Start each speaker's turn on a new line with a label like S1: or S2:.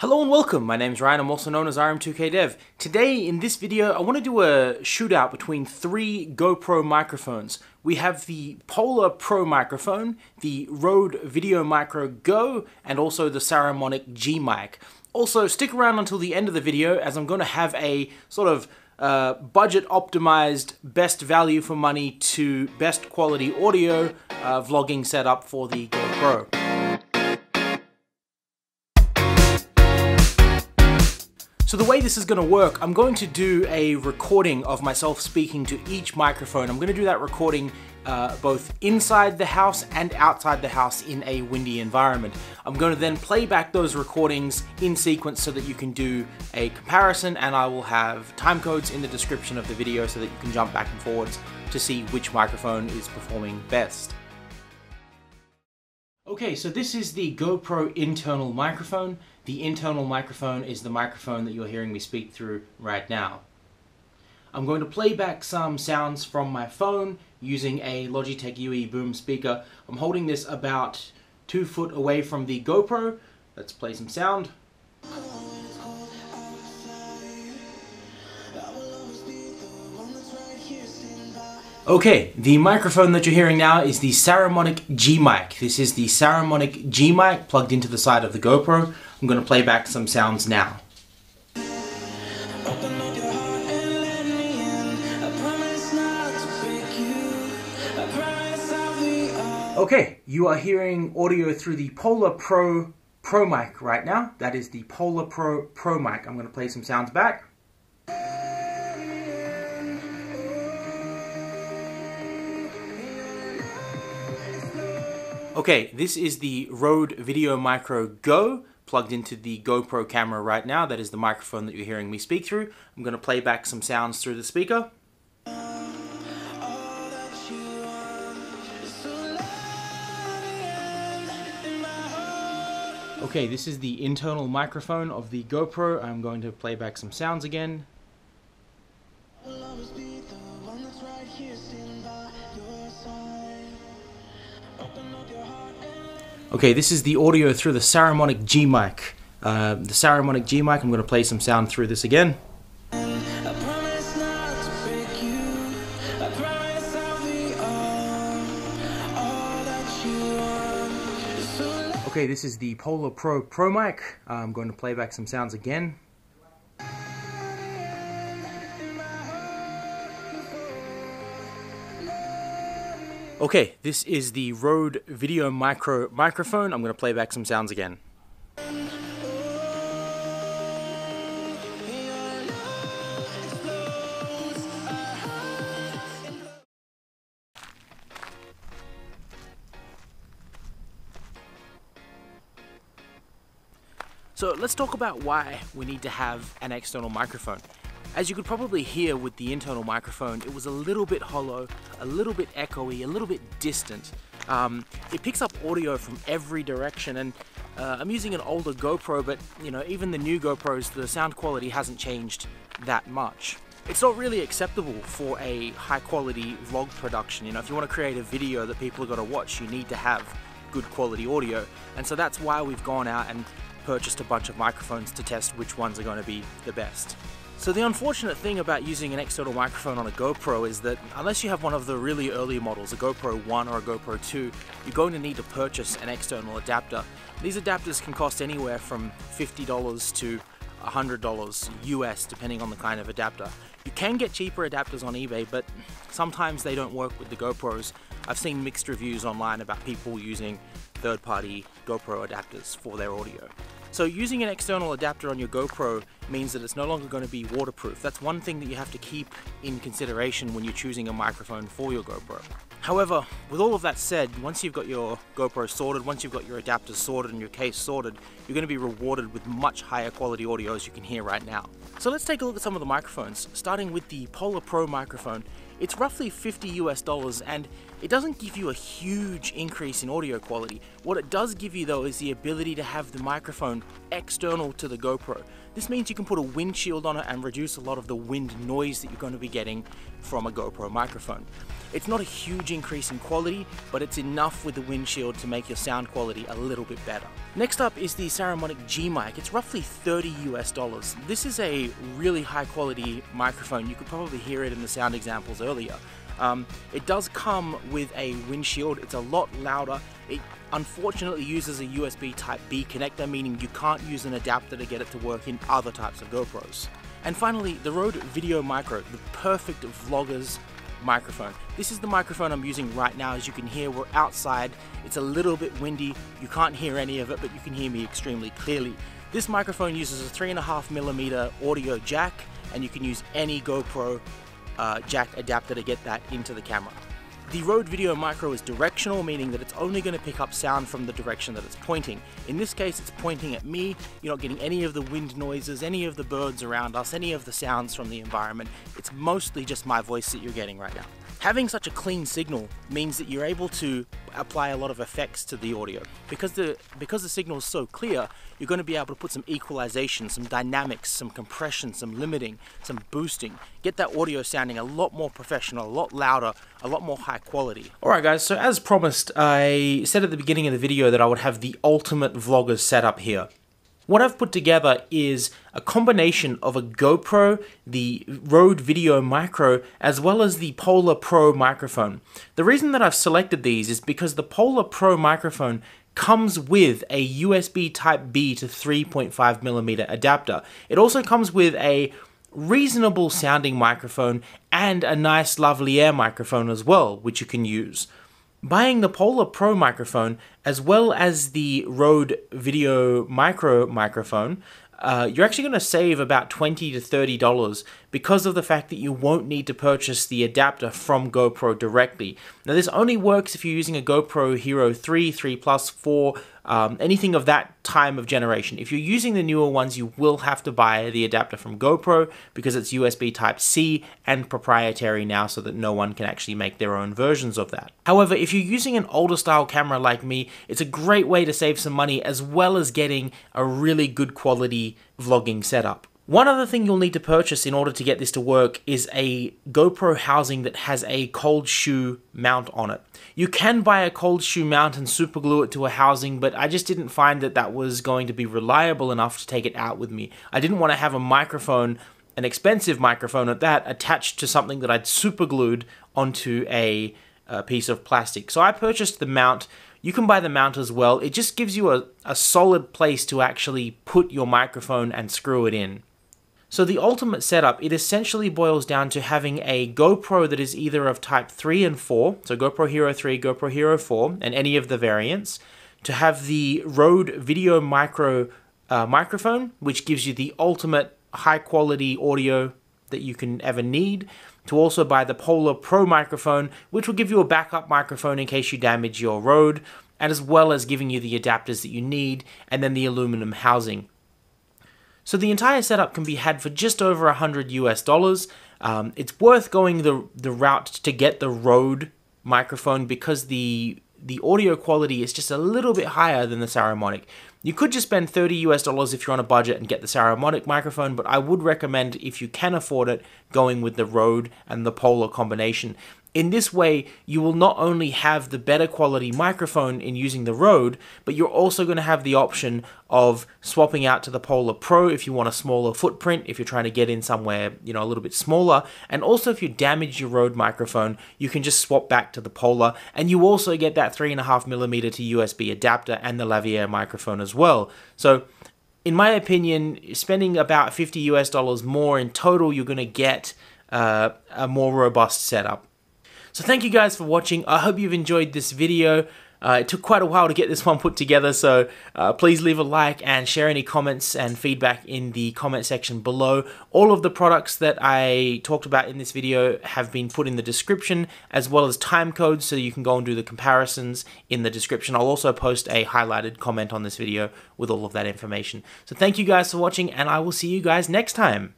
S1: Hello and welcome, my name's Ryan, I'm also known as RM2KDev. Today in this video I want to do a shootout between three GoPro microphones. We have the Polar Pro microphone, the Rode VideoMicro Go, and also the Saramonic G mic. Also stick around until the end of the video as I'm going to have a sort of budget optimized best value for money to best quality audio vlogging setup for the GoPro. So the way this is going to work, I'm going to do a recording of myself speaking to each microphone. I'm going to do that recording both inside the house and outside the house in a windy environment. I'm going to then play back those recordings in sequence so that you can do a comparison, and I will have time codes in the description of the video so that you can jump back and forwards to see which microphone is performing best. Okay, so this is the GoPro internal microphone. The internal microphone is the microphone that you're hearing me speak through right now. I'm going to play back some sounds from my phone using a Logitech UE boom speaker. I'm holding this about 2 foot away from the GoPro. Let's play some sound. Okay, the microphone that you're hearing now is the Saramonic G mic. This is the Saramonic G mic plugged into the side of the GoPro. I'm going to play back some sounds now. Okay, you are hearing audio through the Polar Pro mic right now. That is the Polar Pro mic. I'm going to play some sounds back. Okay, this is the Rode VideoMicro Go, plugged into the GoPro camera right now. That is the microphone that you're hearing me speak through. I'm going to play back some sounds through the speaker. Okay, this is the internal microphone of the GoPro. I'm going to play back some sounds again. Okay, this is the audio through the Saramonic G mic. The Saramonic G mic, I'm going to play some sound through this again. Okay, this is the Polar Pro mic. I'm going to play back some sounds again. Okay, this is the Rode VideoMicro microphone. I'm going to play back some sounds again. So let's talk about why we need to have an external microphone. As you could probably hear with the internal microphone, it was a little bit hollow, a little bit echoey, a little bit distant. It picks up audio from every direction, and I'm using an older GoPro, but you know, even the new GoPros, the sound quality hasn't changed that much. It's not really acceptable for a high quality vlog production. You know, if you want to create a video that people are going to watch, you need to have good quality audio. And so that's why we've gone out and purchased a bunch of microphones to test which ones are going to be the best. So the unfortunate thing about using an external microphone on a GoPro is that unless you have one of the really early models, a GoPro 1 or a GoPro 2, you're going to need to purchase an external adapter. These adapters can cost anywhere from $50 to $100 US, depending on the kind of adapter. You can get cheaper adapters on eBay, but sometimes they don't work with the GoPros. I've seen mixed reviews online about people using third-party GoPro adapters for their audio. So using an external adapter on your GoPro means that it's no longer going to be waterproof. That's one thing that you have to keep in consideration when you're choosing a microphone for your GoPro. However, with all of that said, once you've got your GoPro sorted, once you've got your adapters sorted and your case sorted, you're going to be rewarded with much higher quality audio as you can hear right now. So let's take a look at some of the microphones, starting with the Polar Pro microphone. It's roughly $50 US, and it doesn't give you a huge increase in audio quality. What it does give you though is the ability to have the microphone external to the GoPro. This means you can put a windshield on it and reduce a lot of the wind noise that you're going to be getting from a GoPro microphone. It's not a huge increase in quality, but it's enough with the windshield to make your sound quality a little bit better. Next up is the Saramonic G mic. It's roughly $30 US. This is a really high quality microphone. You could probably hear it in the sound examples earlier. It does come with a windshield. It's a lot louder. It unfortunately uses a USB Type B connector, meaning you can't use an adapter to get it to work in other types of GoPros. And finally, the Rode VideoMicro, the perfect vlogger's microphone. This is the microphone I'm using right now. As you can hear, we're outside. It's a little bit windy. You can't hear any of it, but you can hear me extremely clearly. This microphone uses a 3.5mm audio jack, and you can use any GoPro jack adapter to get that into the camera. The Rode VideoMicro is directional, meaning that it's only going to pick up sound from the direction that it's pointing. In this case, it's pointing at me. You're not getting any of the wind noises, any of the birds around us, any of the sounds from the environment. It's mostly just my voice that you're getting right now. Having such a clean signal means that you're able to apply a lot of effects to the audio. Because the signal is so clear, you're going to be able to put some equalization, some dynamics, some compression, some limiting, some boosting. Get that audio sounding a lot more professional, a lot louder, a lot more high quality. Alright guys, so as promised, I said at the beginning of the video that I would have the ultimate vlogger setup here. What I've put together is a combination of a GoPro, the Rode VideoMicro, as well as the Polar Pro microphone. The reason that I've selected these is because the Polar Pro microphone comes with a USB Type B to 3.5mm adapter. It also comes with a reasonable sounding microphone and a nice lavalier microphone as well, which you can use. Buying the Polar Pro microphone as well as the Rode VideoMicro microphone, you're actually going to save about $20 to $30 because of the fact that you won't need to purchase the adapter from GoPro directly. Now this only works if you're using a GoPro Hero 3, 3 Plus, 4, anything of that time of generation. If you're using the newer ones, you will have to buy the adapter from GoPro because it's USB Type-C and proprietary now, so that no one can actually make their own versions of that. However, if you're using an older style camera like me, it's a great way to save some money as well as getting a really good quality vlogging setup. One other thing you'll need to purchase in order to get this to work is a GoPro housing that has a cold shoe mount on it. You can buy a cold shoe mount and super glue it to a housing, but I just didn't find that that was going to be reliable enough to take it out with me. I didn't want to have a microphone, an expensive microphone at that, attached to something that I'd super glued onto a piece of plastic. So I purchased the mount. You can buy the mount as well. It just gives you a solid place to actually put your microphone and screw it in. So the ultimate setup, it essentially boils down to having a GoPro that is either of Type 3 and 4, so GoPro Hero 3, GoPro Hero 4, and any of the variants, to have the Rode VideoMicro microphone, which gives you the ultimate high-quality audio that you can ever need, to also buy the Polar Pro microphone, which will give you a backup microphone in case you damage your Rode, and as well as giving you the adapters that you need, and then the aluminum housing. So the entire setup can be had for just over $100 US. It's worth going the route to get the Rode microphone because the audio quality is just a little bit higher than the Saramonic. You could just spend $30 US if you're on a budget and get the Saramonic microphone, but I would recommend, if you can afford it, going with the Rode and the Polar combination. In this way, you will not only have the better quality microphone in using the Rode, but you're also going to have the option of swapping out to the Polar Pro if you want a smaller footprint, if you're trying to get in somewhere, you know, a little bit smaller. And also if you damage your Rode microphone, you can just swap back to the Polar, and you also get that 3.5mm to USB adapter and the lavalier microphone as well. So in my opinion, spending about $50 US more in total, you're going to get a more robust setup. So thank you guys for watching. I hope you've enjoyed this video. It took quite a while to get this one put together, so please leave a like and share any comments and feedback in the comment section below. All of the products that I talked about in this video have been put in the description, as well as time codes, so you can go and do the comparisons in the description. I'll also post a highlighted comment on this video with all of that information. So thank you guys for watching, and I will see you guys next time.